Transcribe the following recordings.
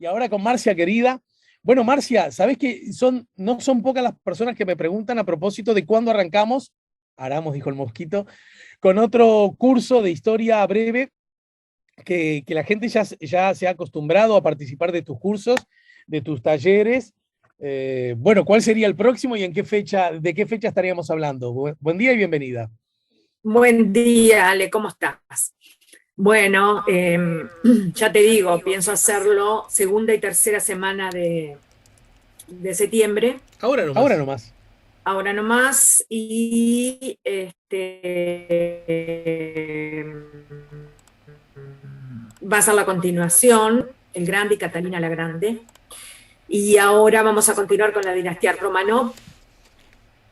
Y ahora con Marcia, querida. Bueno, Marcia, ¿sabés que no son pocas las personas que me preguntan a propósito de cuándo arrancamos? Aramos, dijo el mosquito, con otro curso de historia breve que la gente ya se ha acostumbrado a participar de tus cursos, de tus talleres. Bueno, ¿cuál sería el próximo y de qué fecha estaríamos hablando? Buen día y bienvenida. Buen día, Ale, ¿cómo estás? Bueno, ya te digo, pienso hacerlo segunda y tercera semana de septiembre, Ahora nomás. Ahora nomás. ahora nomás, y va a ser la continuación, el Grande y Catalina la Grande, y ahora vamos a continuar con la dinastía Romanov,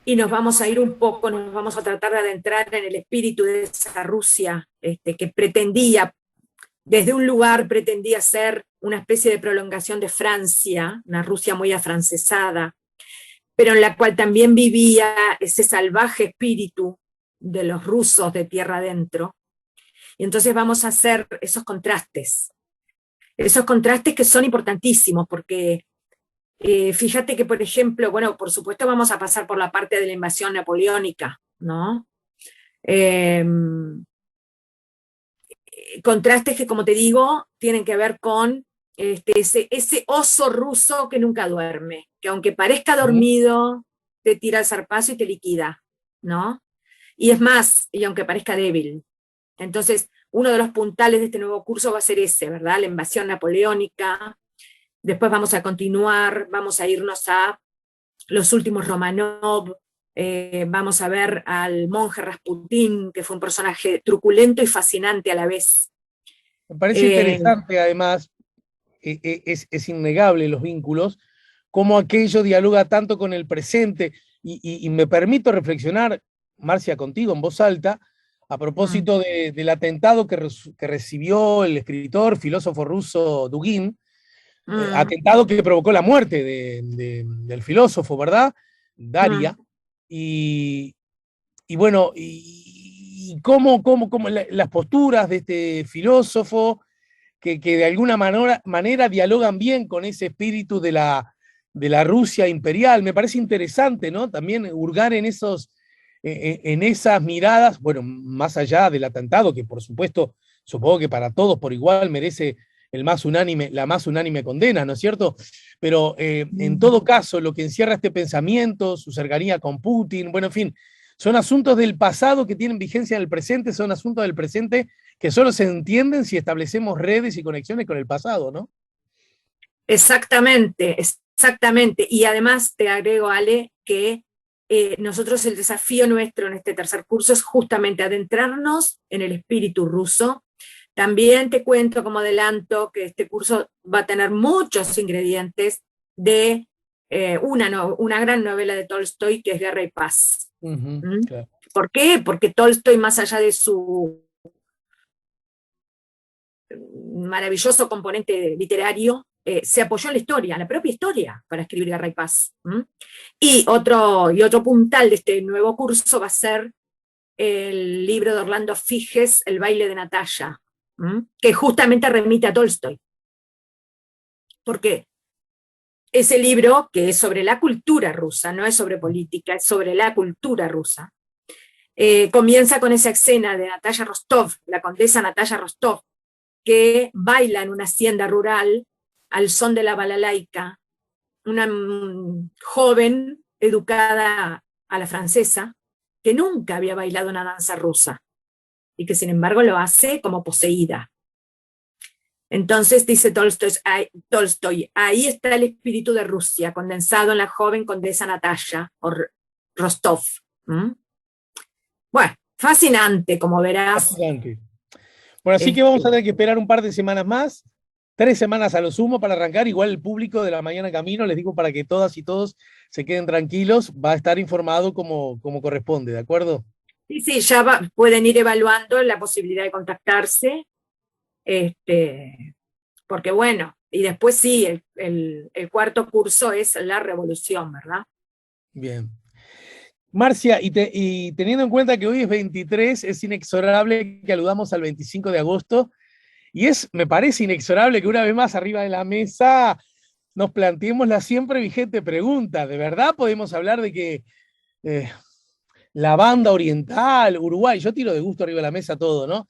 y nos vamos a ir un poco, nos vamos a tratar de adentrar en el espíritu de esa Rusia que pretendía, desde un lugar pretendía ser una especie de prolongación de Francia, una Rusia muy afrancesada, pero en la cual también vivía ese salvaje espíritu de los rusos de tierra adentro. Y entonces vamos a hacer esos contrastes que son importantísimos, porque fíjate que, por ejemplo, bueno, por supuesto vamos a pasar por la parte de la invasión napoleónica, ¿no? Eh, Contrastes que, como te digo, tienen que ver con ese oso ruso que nunca duerme, que aunque parezca dormido, te tira el zarpazo y te liquida, ¿no? Y es más, y aunque parezca débil. Entonces, uno de los puntales de este nuevo curso va a ser ese, ¿verdad? La invasión napoleónica. Después vamos a continuar, vamos a irnos a los últimos Romanov, vamos a ver al monje Rasputín, que fue un personaje truculento y fascinante a la vez. Me parece interesante, además, es innegable los vínculos, cómo aquello dialoga tanto con el presente, y me permito reflexionar, Marcia, contigo en voz alta, a propósito del atentado que recibió el escritor, filósofo ruso Dugin, atentado que provocó la muerte del filósofo, ¿verdad? Daria. Y bueno, y cómo las posturas de este filósofo que de alguna manera dialogan bien con ese espíritu de la Rusia imperial. Me parece interesante, ¿no? También hurgar en esas miradas, bueno, más allá del atentado, que por supuesto, supongo que para todos por igual merece la más unánime condena, ¿no es cierto? Pero en todo caso, lo que encierra este pensamiento, su cercanía con Putin, bueno, en fin, son asuntos del pasado que tienen vigencia en el presente, son asuntos del presente que solo se entienden si establecemos redes y conexiones con el pasado, ¿no? Exactamente, exactamente. Y además te agrego, Ale, que nosotros el desafío nuestro en este tercer curso es justamente adentrarnos en el espíritu ruso. También te cuento como adelanto que este curso va a tener muchos ingredientes de una gran novela de Tolstoy que es Guerra y Paz. Claro. ¿Por qué? Porque Tolstoy, más allá de su maravilloso componente literario, se apoyó en la historia, en la propia historia, para escribir Guerra y Paz. Y otro puntal de este nuevo curso va a ser el libro de Orlando Figes, El baile de Natalia, que justamente remite a Tolstoy. Porque ese libro, que es sobre la cultura rusa, no es sobre política, es sobre la cultura rusa, comienza con esa escena de Natalia Rostov, la condesa Natalia Rostov, que baila en una hacienda rural al son de la balalaika, una joven educada a la francesa, que nunca había bailado una danza rusa y que sin embargo lo hace como poseída. Entonces dice Tolstoy, ahí está el espíritu de Rusia, condensado en la joven condesa Natalia Rostov. Bueno, fascinante, como verás. Fascinante. Bueno, así que vamos a tener que esperar un par de semanas más, 3 semanas a lo sumo para arrancar. Igual el público de La Mañana Camino, les digo para que todas y todos se queden tranquilos, va a estar informado como corresponde, ¿de acuerdo? Sí, ya pueden ir evaluando la posibilidad de contactarse, porque bueno, y después sí, el cuarto curso es la revolución, ¿verdad? Bien. Marcia, y teniendo en cuenta que hoy es 23, es inexorable que aludamos al 25 de agosto Y me parece inexorable que una vez más arriba de la mesa nos planteemos la siempre vigente pregunta: ¿de verdad podemos hablar de que la banda oriental, Uruguay, yo tiro de gusto arriba de la mesa todo, ¿no?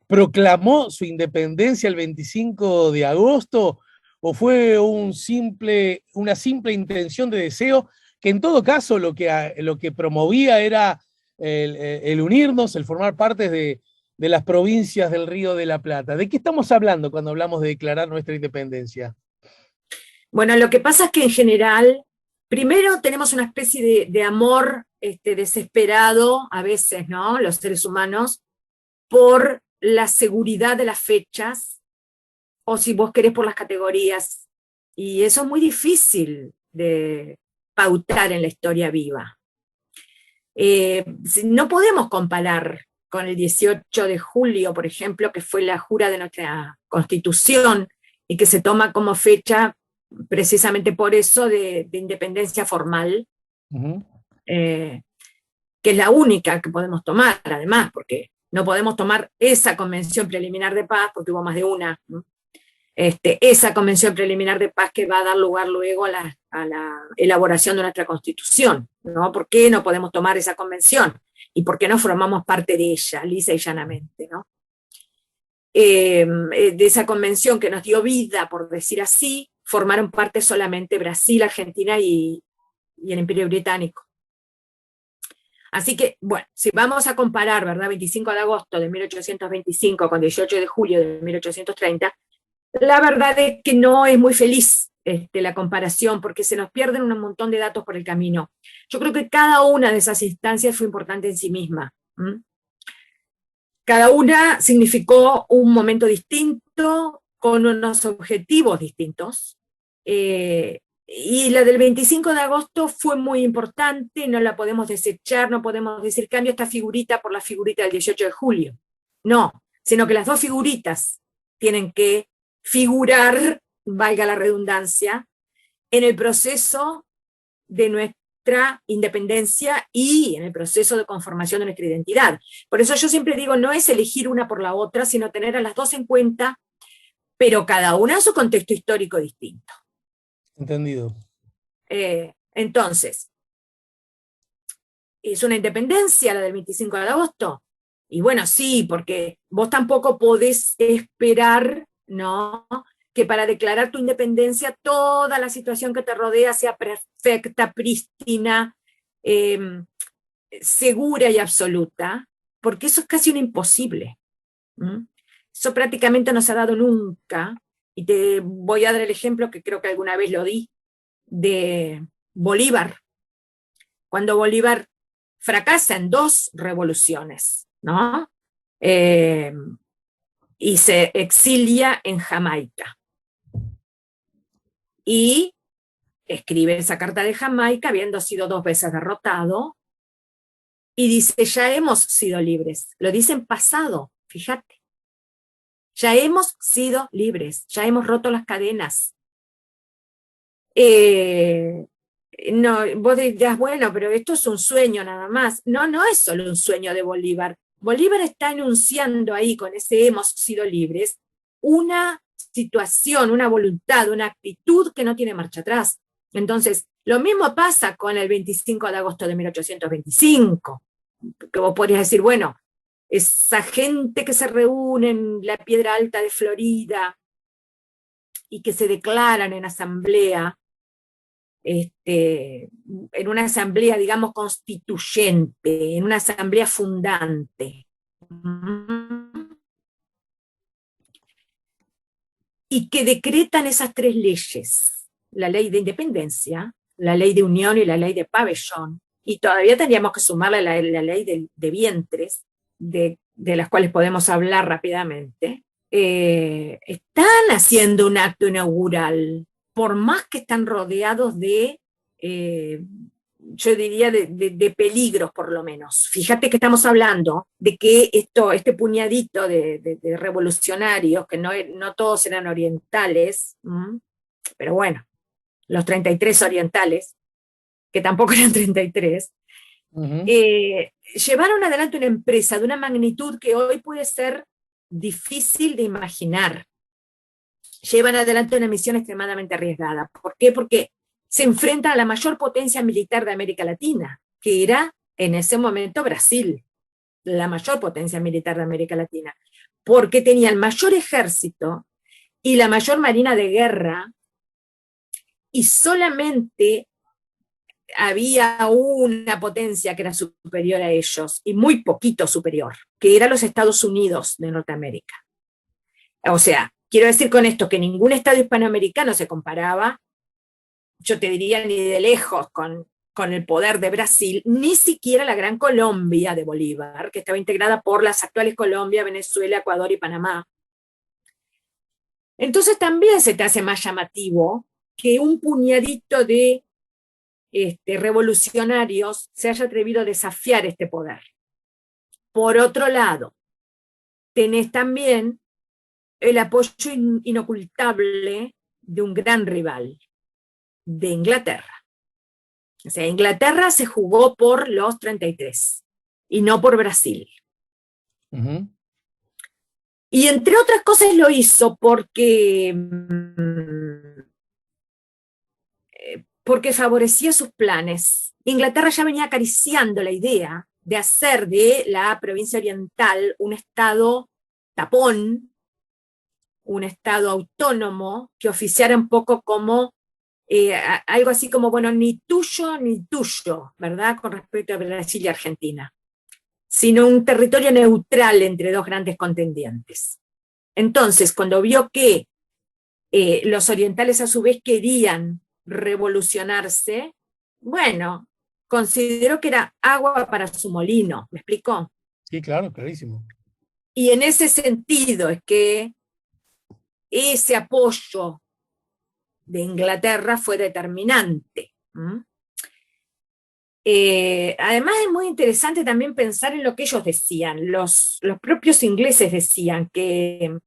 ¿Proclamó su independencia el 25 de agosto o fue una simple intención de deseo que en todo caso lo que promovía era el unirnos, el formar parte de las provincias del Río de la Plata? ¿De qué estamos hablando cuando hablamos de declarar nuestra independencia? Bueno, lo que pasa es que en general, primero tenemos una especie de amor desesperado, a veces, ¿no? Los seres humanos, por la seguridad de las fechas, o si vos querés por las categorías. Y eso es muy difícil de pautar en la historia viva. No podemos comparar con el 18 de julio, por ejemplo, que fue la jura de nuestra Constitución y que se toma como fecha precisamente por eso de independencia formal, que es la única que podemos tomar, además, porque no podemos tomar esa convención preliminar de paz, porque hubo más de una, ¿no? Esa convención preliminar de paz que va a dar lugar luego a la elaboración de nuestra Constitución, ¿no? ¿Por qué no podemos tomar esa convención? ¿Y por qué no formamos parte de ella, lisa y llanamente, ¿no? De esa convención que nos dio vida, por decir así, formaron parte solamente Brasil, Argentina y el Imperio Británico. Así que, bueno, si vamos a comparar, ¿verdad?, 25 de agosto de 1825 con 18 de julio de 1830, la verdad es que no es muy feliz la comparación, porque se nos pierden un montón de datos por el camino. Yo creo que cada una de esas instancias fue importante en sí misma. Cada una significó un momento distinto, con unos objetivos distintos. Y la del 25 de agosto fue muy importante, no la podemos desechar, no podemos decir cambio esta figurita por la figurita del 18 de julio. No, sino que las dos figuritas tienen que figurar, valga la redundancia, en el proceso de nuestra independencia y en el proceso de conformación de nuestra identidad. Por eso yo siempre digo, no es elegir una por la otra, sino tener a las dos en cuenta, pero cada una en su contexto histórico distinto. Entendido. Entonces, ¿es una independencia la del 25 de agosto? Y bueno, sí, porque vos tampoco podés esperar, ¿no?, que para declarar tu independencia toda la situación que te rodea sea perfecta, prístina, segura y absoluta, porque eso es casi un imposible. Eso prácticamente no se ha dado nunca, y te voy a dar el ejemplo que creo que alguna vez lo di, de Bolívar. Cuando Bolívar fracasa en 2 revoluciones, ¿no? Y se exilia en Jamaica. Y escribe esa carta de Jamaica, habiendo sido 2 veces derrotado, y dice, ya hemos sido libres. Lo dice en pasado, fíjate. Ya hemos sido libres, ya hemos roto las cadenas. No, vos dirás, bueno, pero esto es un sueño nada más. No, no es solo un sueño de Bolívar. Bolívar está enunciando ahí, con ese hemos sido libres, una situación, una voluntad, una actitud que no tiene marcha atrás. Entonces, lo mismo pasa con el 25 de agosto de 1825, que vos podrías decir, bueno, esa gente que se reúne en la Piedra Alta de Florida y que se declaran en asamblea, en una asamblea, digamos, constituyente, en una asamblea fundante. Y que decretan esas 3 leyes, la ley de independencia, la ley de unión y la ley de pabellón, y todavía tendríamos que sumarle la ley de vientres, de las cuales podemos hablar rápidamente. Están haciendo un acto inaugural, por más que están rodeados de, yo diría, de peligros por lo menos. Fíjate que estamos hablando de que este puñadito de revolucionarios, que no todos eran orientales, pero bueno, los 33 orientales, que tampoco eran 33, llevaron adelante una empresa de una magnitud que hoy puede ser difícil de imaginar. Llevan adelante una misión extremadamente arriesgada. ¿Por qué? Porque se enfrentan a la mayor potencia militar de América Latina, que era en ese momento Brasil, la mayor potencia militar de América Latina, porque tenía el mayor ejército y la mayor marina de guerra, y solamente había una potencia que era superior a ellos, y muy poquito superior, que eran los Estados Unidos de Norteamérica. O sea, quiero decir con esto que ningún Estado hispanoamericano se comparaba, yo te diría ni de lejos, con el poder de Brasil, ni siquiera la Gran Colombia de Bolívar, que estaba integrada por las actuales Colombia, Venezuela, Ecuador y Panamá. Entonces también se te hace más llamativo que un puñadito de revolucionarios se haya atrevido a desafiar este poder. Por otro lado, tenés también el apoyo inocultable de un gran rival, de Inglaterra. O sea, Inglaterra se jugó por los 33 y no por Brasil. Ujú. Y entre otras cosas lo hizo porque favorecía sus planes. Inglaterra ya venía acariciando la idea de hacer de la provincia oriental un estado tapón, un estado autónomo, que oficiara un poco como algo así como, bueno, ni tuyo, ¿verdad? Con respecto a Brasil y Argentina, sino un territorio neutral entre dos grandes contendientes. Entonces, cuando vio que los orientales a su vez querían revolucionarse, bueno, consideró que era agua para su molino, ¿me explicó? Sí, claro, clarísimo. Y en ese sentido es que ese apoyo de Inglaterra fue determinante. Además es muy interesante también pensar en lo que ellos decían. Los propios ingleses decían que,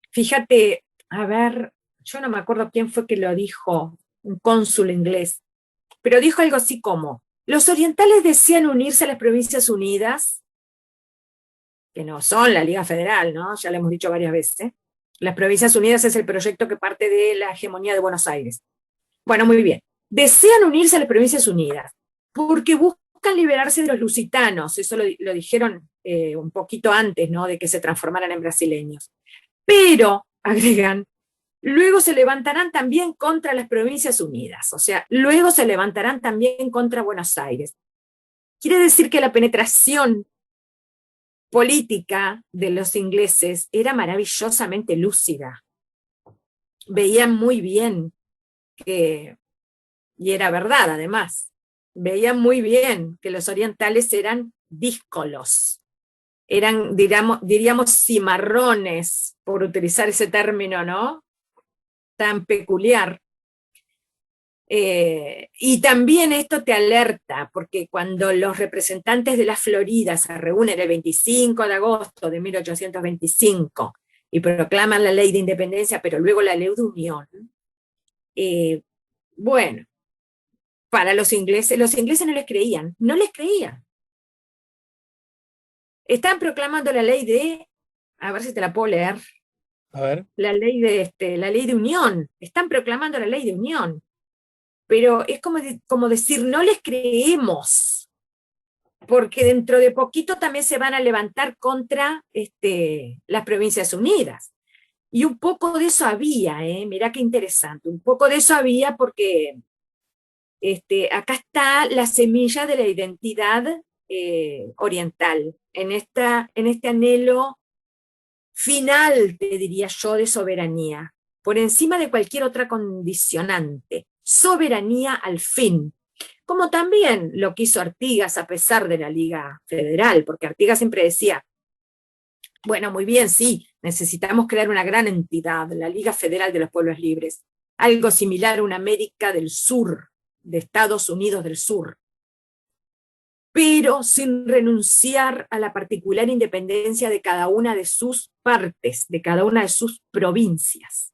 fíjate, a ver, yo no me acuerdo quién fue que lo dijo, un cónsul inglés, pero dijo algo así como, los orientales desean unirse a las Provincias Unidas, que no son la Liga Federal, ¿no? Ya lo hemos dicho varias veces. Las Provincias Unidas es el proyecto que parte de la hegemonía de Buenos Aires. Bueno, muy bien. Desean unirse a las Provincias Unidas porque buscan liberarse de los lusitanos. Eso lo dijeron un poquito antes, ¿no? De que se transformaran en brasileños. Pero, agregan, luego se levantarán también contra las Provincias Unidas. O sea, luego se levantarán también contra Buenos Aires. Quiere decir que la penetración política de los ingleses era maravillosamente lúcida. Veían muy bien que, y era verdad además, veían muy bien que los orientales eran díscolos, eran, diríamos, cimarrones, por utilizar ese término, ¿no? Tan peculiar. Y también esto te alerta, porque cuando los representantes de la Florida se reúnen el 25 de agosto de 1825 y proclaman la ley de independencia, pero luego la ley de unión, bueno, para los ingleses no les creían, no les creían. Están proclamando la ley de, a ver si te la puedo leer, A ver. la ley de unión, están proclamando la ley de unión. Pero es como decir, no les creemos, porque dentro de poquito también se van a levantar contra las Provincias Unidas. Y un poco de eso había, mirá qué interesante, un poco de eso había porque acá está la semilla de la identidad oriental, en este anhelo final, te diría yo, de soberanía, por encima de cualquier otra condicionante. Soberanía al fin, como también lo quiso Artigas a pesar de la Liga Federal, porque Artigas siempre decía, bueno, muy bien, sí, necesitamos crear una gran entidad, la Liga Federal de los Pueblos Libres, algo similar a una América del Sur, de Estados Unidos del Sur, pero sin renunciar a la particular independencia de cada una de sus partes, de cada una de sus provincias.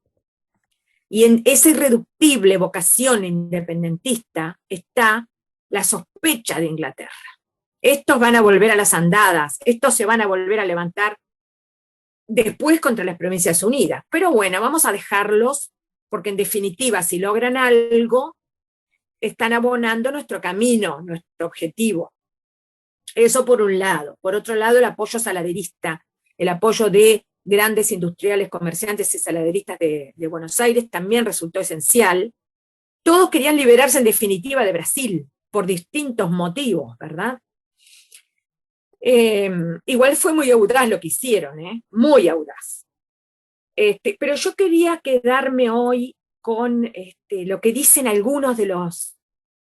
Y en esa irreductible vocación independentista está la sospecha de Inglaterra. Estos van a volver a las andadas, estos se van a volver a levantar después contra las Provincias Unidas. Pero bueno, vamos a dejarlos, porque en definitiva, si logran algo, están abonando nuestro camino, nuestro objetivo. Eso por un lado. Por otro lado, el apoyo saladerista, el apoyo de grandes industriales, comerciantes y saladeristas de Buenos Aires también resultó esencial. Todos querían liberarse en definitiva de Brasil, por distintos motivos, ¿verdad? Igual fue muy audaz lo que hicieron, muy audaz. Pero yo quería quedarme hoy con lo que dicen algunos de los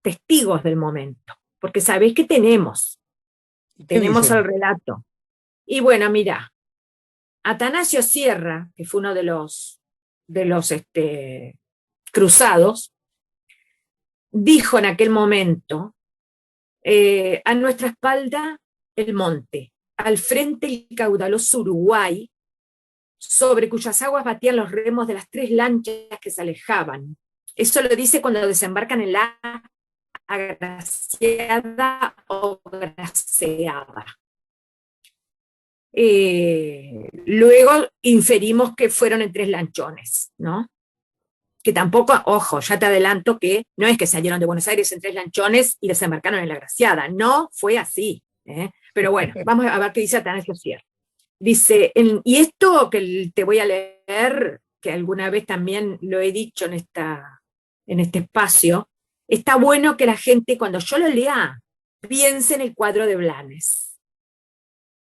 testigos del momento, porque sabéis que tenemos el relato. Y bueno, mirá, Atanasio Sierra, que fue uno de los cruzados, dijo en aquel momento, a nuestra espalda el monte, al frente el caudaloso Uruguay, sobre cuyas aguas batían los remos de las 3 lanchas que se alejaban. Eso lo dice cuando desembarcan en la agraciada o graciada. Luego inferimos que fueron en 3 lanchones, ¿no? Que tampoco, ojo, ya te adelanto que no es que salieron de Buenos Aires en 3 lanchones y desembarcaron en la Graciada, no fue así. Pero bueno, vamos a ver qué dice Atanasio Sierra. Dice, y esto que te voy a leer, que alguna vez también lo he dicho en este espacio, está bueno que la gente cuando yo lo lea piense en el cuadro de Blanes,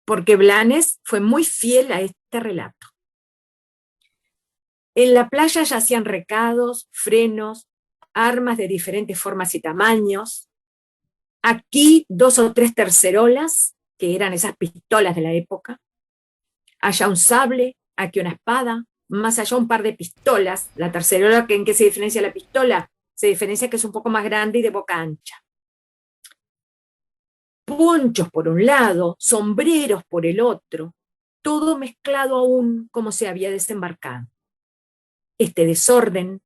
porque Blanes fue muy fiel a este relato. En la playa yacían recados, frenos, armas de diferentes formas y tamaños. Aquí 2 o 3 tercerolas, que eran esas pistolas de la época. Allá un sable, aquí una espada, más allá un par de pistolas. La tercerola, ¿en qué se diferencia la pistola? Se diferencia que es un poco más grande y de boca ancha. Ponchos por un lado, sombreros por el otro, todo mezclado aún como se había desembarcado. Este desorden,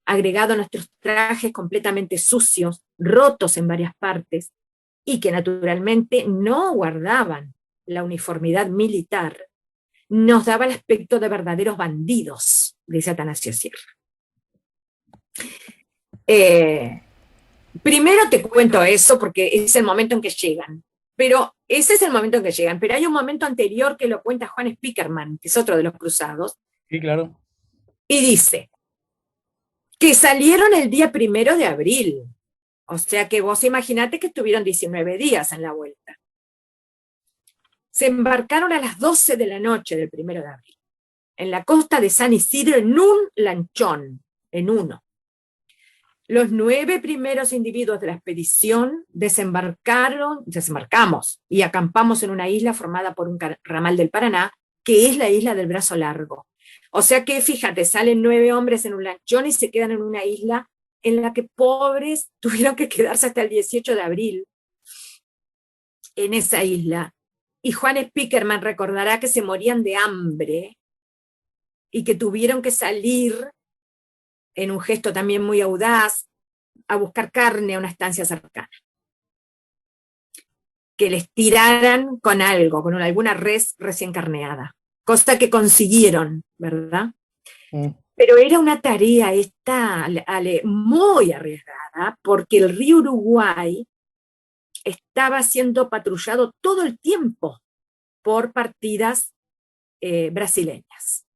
agregado a nuestros trajes completamente sucios, rotos en varias partes, y que naturalmente no guardaban la uniformidad militar, nos daba el aspecto de verdaderos bandidos, dice Atanasio Sierra. Primero te cuento eso porque es el momento en que llegan, pero ese es el momento en que llegan, pero hay un momento anterior que lo cuenta Juan Spickerman, que es otro de los cruzados. Sí, claro. Y dice que salieron el día 1 de abril, o sea que vos imaginate que estuvieron 19 días en la vuelta. Se embarcaron a las 12 de la noche del 1 de abril, en la costa de San Isidro, en un lanchón, en uno. Los 9 primeros individuos de la expedición desembarcamos y acampamos en una isla formada por un ramal del Paraná, que es la isla del Brazo Largo. O sea que, fíjate, salen 9 hombres en un lanchón y se quedan en una isla en la que pobres tuvieron que quedarse hasta el 18 de abril en esa isla. Y Juan Spickerman recordará que se morían de hambre y que tuvieron que salir, en un gesto también muy audaz, a buscar carne a una estancia cercana. Que les tiraran con algo, con alguna res recién carneada. Cosa que consiguieron, ¿verdad? Pero era una tarea esta muy arriesgada, porque el río Uruguay estaba siendo patrullado todo el tiempo por partidas brasileñas.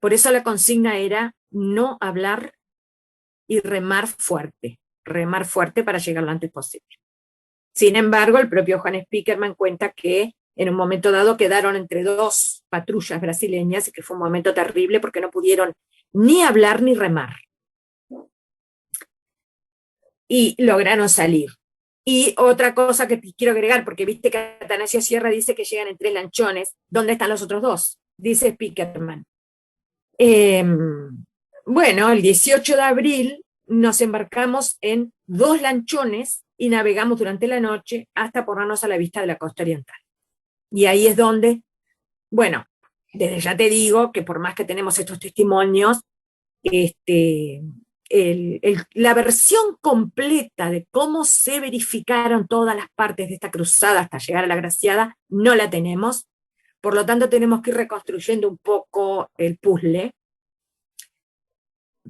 Por eso la consigna era no hablar y remar fuerte para llegar lo antes posible. Sin embargo, el propio Juan Spickerman cuenta que en un momento dado quedaron entre 2 patrullas brasileñas y que fue un momento terrible porque no pudieron ni hablar ni remar. Y lograron salir. Y otra cosa que quiero agregar, porque viste que Atanasio Sierra dice que llegan en 3 lanchones, ¿dónde están los otros 2? Dice Spickerman. Bueno, el 18 de abril nos embarcamos en 2 lanchones y navegamos durante la noche hasta ponernos a la vista de la costa oriental. Y ahí es donde, bueno, desde ya te digo que por más que tenemos estos testimonios, la versión completa de cómo se verificaron todas las partes de esta cruzada hasta llegar a la Graciada no la tenemos, Por lo tanto, tenemos que ir reconstruyendo un poco el puzzle.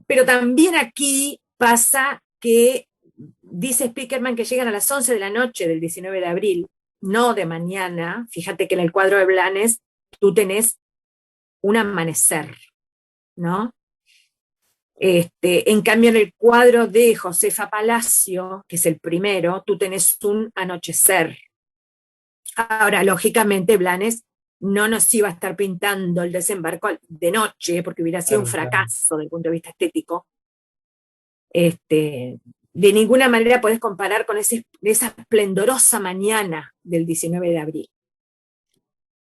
Pero también aquí pasa que dice Spiekerman que llegan a las 11 de la noche del 19 de abril, no de mañana. Fíjate que en el cuadro de Blanes tú tenés un amanecer, ¿no? En cambio, en el cuadro de Josefa Palacio, que es el primero, tú tenés un anochecer. Ahora, lógicamente, Blanes no nos iba a estar pintando el desembarco de noche, porque hubiera sido un fracaso desde el punto de vista estético. De ninguna manera podés comparar con esa esplendorosa mañana del 19 de abril.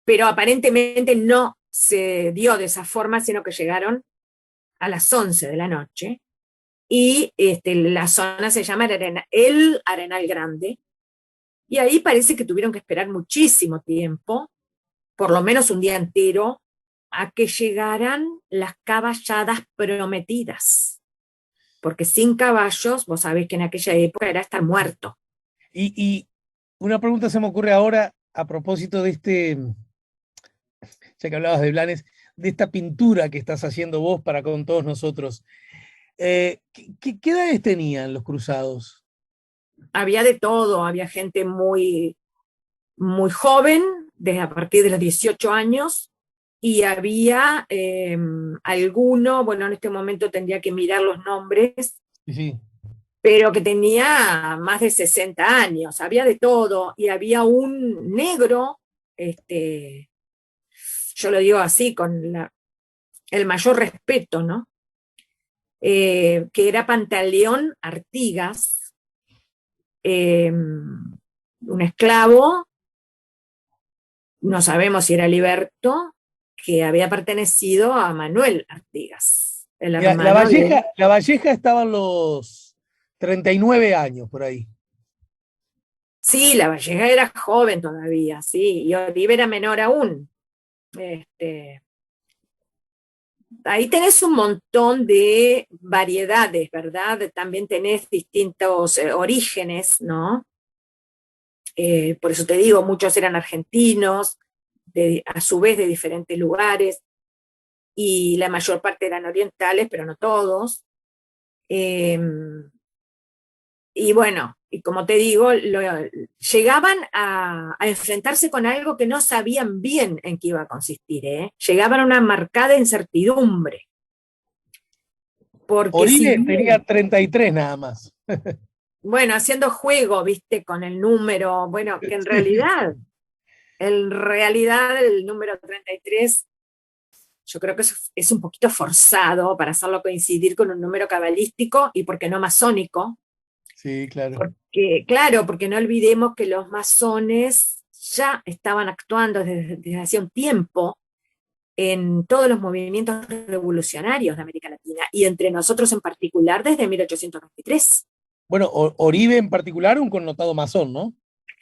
Pero aparentemente no se dio de esa forma, sino que llegaron a las 11 de la noche, y la zona se llama el Arenal Grande, y ahí parece que tuvieron que esperar muchísimo tiempo, por lo menos un día entero, a que llegaran las caballadas prometidas. Porque sin caballos, vos sabés que en aquella época era estar muerto. Y una pregunta se me ocurre ahora a propósito de ya que hablabas de Blanes, de esta pintura que estás haciendo vos para con todos nosotros. ¿Qué edades tenían los cruzados? Había de todo, había gente muy, muy joven, desde a partir de los 18 años, y había alguno, bueno, en este momento tendría que mirar los nombres, Sí. pero que tenía más de 60 años, había de todo, y había un negro, yo lo digo así, con el mayor respeto, ¿no? Que era Pantaleón Artigas, un esclavo, no sabemos si era Liberto, que había pertenecido a Manuel Artigas, el hermano de... La Valleja estaba a los 39 años por ahí. Sí, la Valleja era joven todavía, sí, y Oribe era menor aún. Ahí tenés un montón de variedades, ¿verdad? También tenés distintos orígenes, ¿no? Por eso te digo, muchos eran argentinos, a su vez de diferentes lugares, y la mayor parte eran orientales, pero no todos. Eh, y bueno, y como te digo, llegaban a enfrentarse con algo que no sabían bien en qué iba a consistir, ¿eh? Llegaban a una marcada incertidumbre. Porque si Oribe tenía bien, 33 nada más. bueno, haciendo juego, viste, con el número, bueno, que Sí. en realidad el número 33 yo creo que es un poquito forzado para hacerlo coincidir con un número cabalístico y por qué no masónico, Sí, claro. porque, claro, porque no olvidemos que los masones ya estaban actuando desde hacía un tiempo en todos los movimientos revolucionarios de América Latina, y entre nosotros en particular desde 1823. Bueno, Oribe en particular, un connotado masón, ¿no?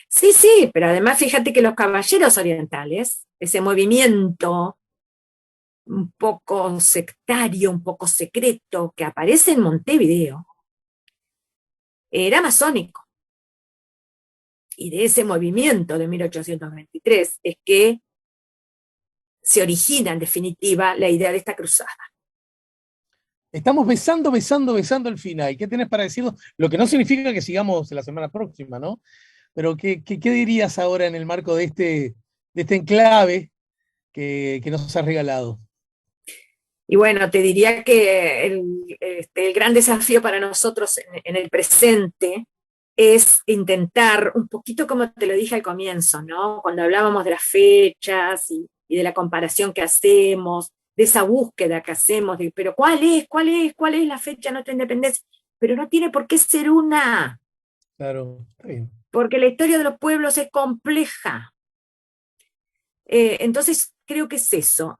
Sí, sí, pero además fíjate que los caballeros orientales, ese movimiento un poco sectario, un poco secreto que aparece en Montevideo, era masónico. Y de ese movimiento de 1823 es que se origina en definitiva la idea de esta cruzada. Estamos besando el final. ¿Qué tenés para decirnos? Lo que no significa que sigamos la semana próxima, ¿no? Pero ¿qué dirías ahora en el marco de este enclave que nos has regalado? Y bueno, te diría que el gran desafío para nosotros en el presente es intentar, un poquito como te lo dije al comienzo, ¿no? Cuando hablábamos de las fechas y de la comparación que hacemos, de esa búsqueda que hacemos, pero ¿cuál es la fecha de nuestra independencia? Pero no tiene por qué ser una, Claro, está bien. porque la historia de los pueblos es compleja. Entonces, creo que es eso,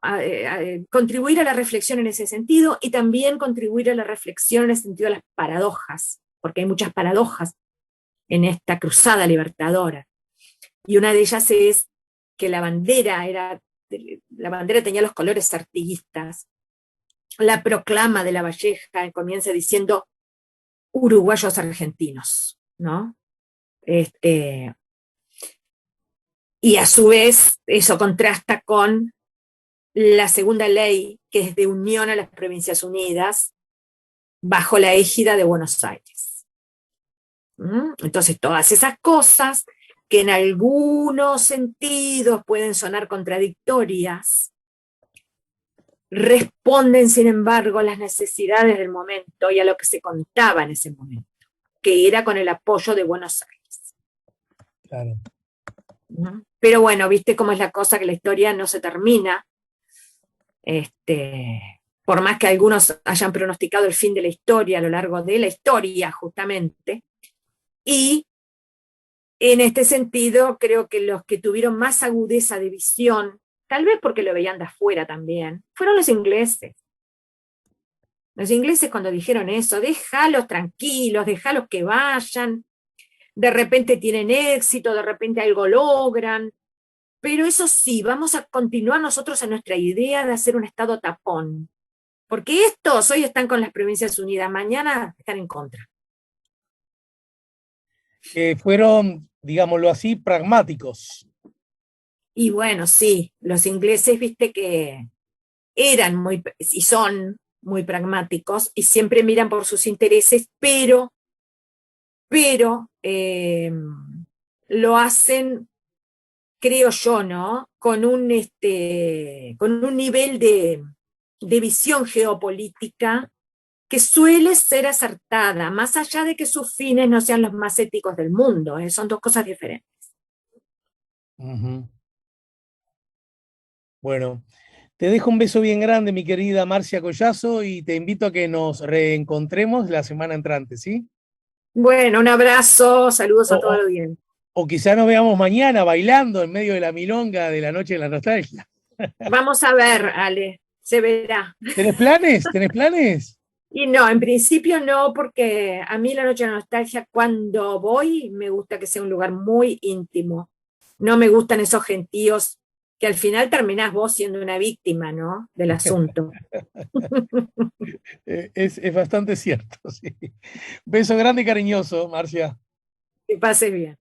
contribuir a la reflexión en ese sentido, y también contribuir a la reflexión en el sentido de las paradojas, porque hay muchas paradojas en esta cruzada libertadora. Y una de ellas es que la bandera tenía los colores artiguistas. La proclama de La Valleja comienza diciendo uruguayos argentinos, ¿no? Este, Y a su vez, eso contrasta con la segunda ley, que es de unión a las Provincias Unidas, bajo la égida de Buenos Aires. Entonces, todas esas cosas que en algunos sentidos pueden sonar contradictorias, responden, sin embargo, a las necesidades del momento y a lo que se contaba en ese momento, que era con el apoyo de Buenos Aires. Claro. Pero bueno, viste cómo es la cosa, que la historia no se termina. Por más que algunos hayan pronosticado el fin de la historia a lo largo de la historia, justamente. Y en este sentido, creo que los que tuvieron más agudeza de visión, tal vez porque lo veían de afuera también, fueron los ingleses. Los ingleses, cuando dijeron eso, déjalos tranquilos, déjalos que vayan, de repente tienen éxito, de repente algo logran, pero eso sí, vamos a continuar nosotros en nuestra idea de hacer un Estado tapón, porque estos hoy están con las Provincias Unidas, mañana están en contra. Fueron, digámoslo así, pragmáticos. Y bueno, sí, los ingleses, viste que eran muy, y son muy pragmáticos, y siempre miran por sus intereses, pero lo hacen, creo yo, ¿no? Con un nivel de visión geopolítica que suele ser acertada, más allá de que sus fines no sean los más éticos del mundo, son dos cosas diferentes. Bueno, te dejo un beso bien grande, mi querida Marcia Collazo, y te invito a que nos reencontremos la semana entrante, ¿sí? Bueno, un abrazo, saludos a todo O, el bien. o quizá nos veamos mañana bailando en medio de la milonga de la Noche de la Nostalgia. Vamos a ver, Ale, se verá. ¿Tenés planes? ¿Tenés planes? Y no, en principio no, porque a mí la Noche de la Nostalgia, cuando voy, me gusta que sea un lugar muy íntimo. No me gustan esos gentíos que al final terminás vos siendo una víctima, ¿no? Del asunto. Es bastante cierto, sí. Beso grande y cariñoso, Marcia. Que pases bien.